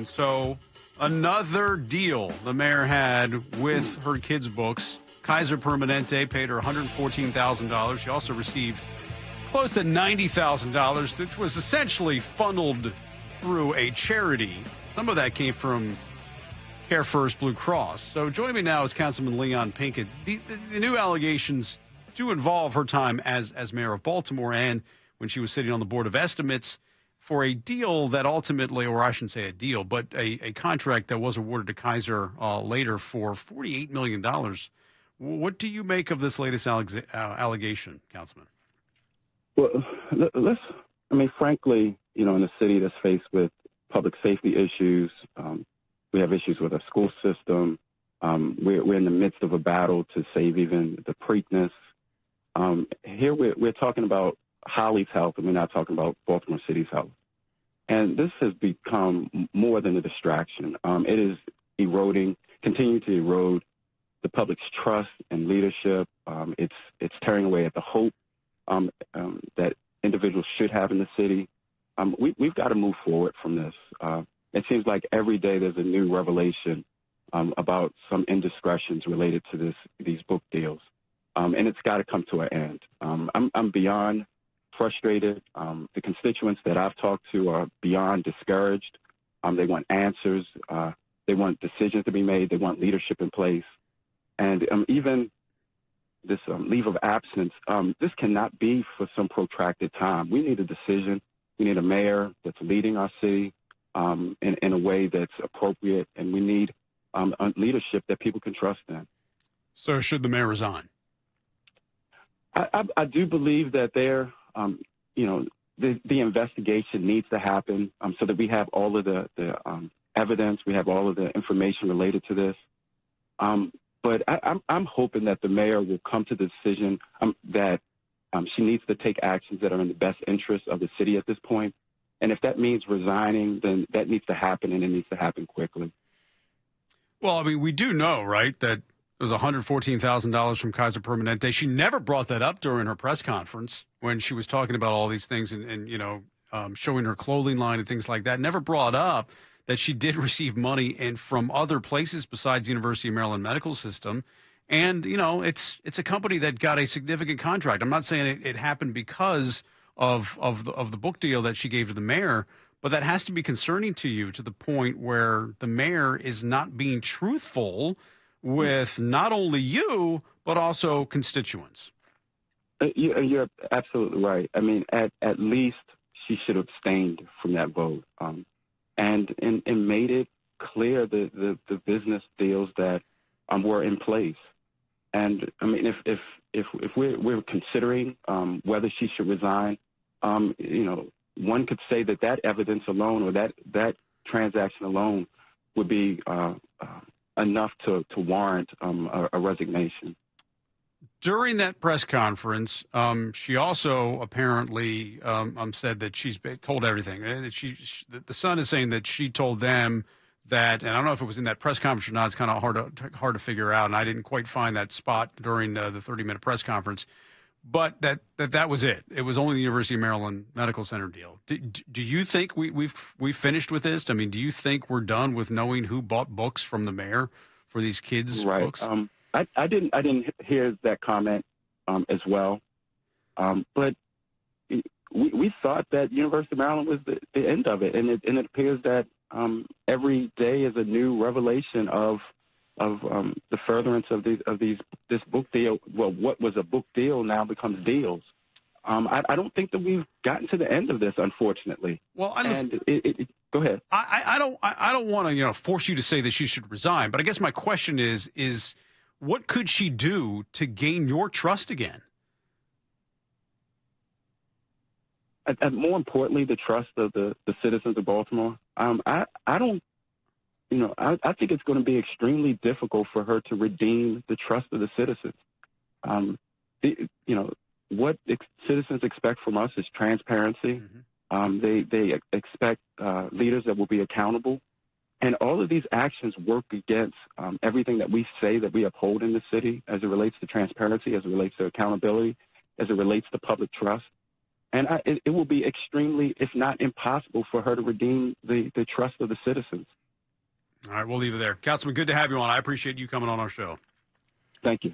So another deal the mayor had with her kids' books. Kaiser Permanente paid her $114,000. She also received close to $90,000, which was essentially funneled through a charity. Some of that came from Care First Blue Cross. So joining me now is Councilman Leon Pinkett. The new allegations do involve her time as mayor of Baltimore and when she was sitting on the Board of Estimates for a deal that ultimately, or I shouldn't say a deal, but a contract that was awarded to Kaiser later for $48 million. What do you make of this latest allegation, Councilman? Well, frankly, in a city that's faced with public safety issues, we have issues with our school system. We're in the midst of a battle to save even the Preakness. Here we're talking about Holly's health, and we're not talking about Baltimore City's health. And this has become more than a distraction. It is continuing to erode the public's trust and leadership. It's tearing away at the hope that individuals should have in the city. We've got to move forward from this. It seems like every day there's a new revelation about some indiscretions related to these book deals. And it's got to come to an end. I'm beyond frustrated. The constituents that I've talked to are beyond discouraged. They want answers. They want decisions to be made. They want leadership in place. And even this leave of absence, this cannot be for some protracted time. We need a decision. We need a mayor that's leading our city in a way that's appropriate, and we need leadership that people can trust in. So should the mayor resign? I do believe that the investigation needs to happen so that we have all of the evidence, we have all of the information related to this. But I'm hoping that the mayor will come to the decision that she needs to take actions that are in the best interest of the city at this point. And if that means resigning, then that needs to happen, and it needs to happen quickly. Well, we do know, right, that it was $114,000 from Kaiser Permanente. She never brought that up during her press conference when she was talking about all these things and showing her clothing line and things like that. Never brought up that she did receive money from other places besides University of Maryland Medical System. And, it's a company that got a significant contract. I'm not saying it happened because of the book deal that she gave to the mayor, but that has to be concerning to you to the point where the mayor is not being truthful with not only you, but also constituents. You're absolutely right. At least she should have abstained from that vote and made it clear the business deals that were in place. And if we're considering whether she should resign, one could say that evidence alone or that transaction alone would be enough to warrant a resignation. During that press conference, she also apparently said that she's told everything. And the Sun is saying that she told them that, and I don't know if it was in that press conference or not. It's kind of hard to figure out, and I didn't quite find that spot during the 30-minute press conference. But that was it. It was only the University of Maryland Medical Center deal. Do you think we've finished with this? Do you think we're done with knowing who bought books from the mayor for these kids' books? I didn't hear that comment as well. But we thought that University of Maryland was the end of it, and it appears that every day is a new revelation of the furtherance of this book deal. Well, what was a book deal now becomes deals. I don't think that we've gotten to the end of this, unfortunately. Well, go ahead. I don't want to force you to say that she should resign, but I guess my question is what could she do to gain your trust again? And more importantly, the trust of the citizens of Baltimore. I don't. I think it's going to be extremely difficult for her to redeem the trust of the citizens. What citizens expect from us is transparency. Mm-hmm. They expect leaders that will be accountable. And all of these actions work against everything that we say that we uphold in the city as it relates to transparency, as it relates to accountability, as it relates to public trust. And it will be extremely, if not impossible, for her to redeem the trust of the citizens. All right, we'll leave it there. Councilman, good to have you on. I appreciate you coming on our show. Thank you.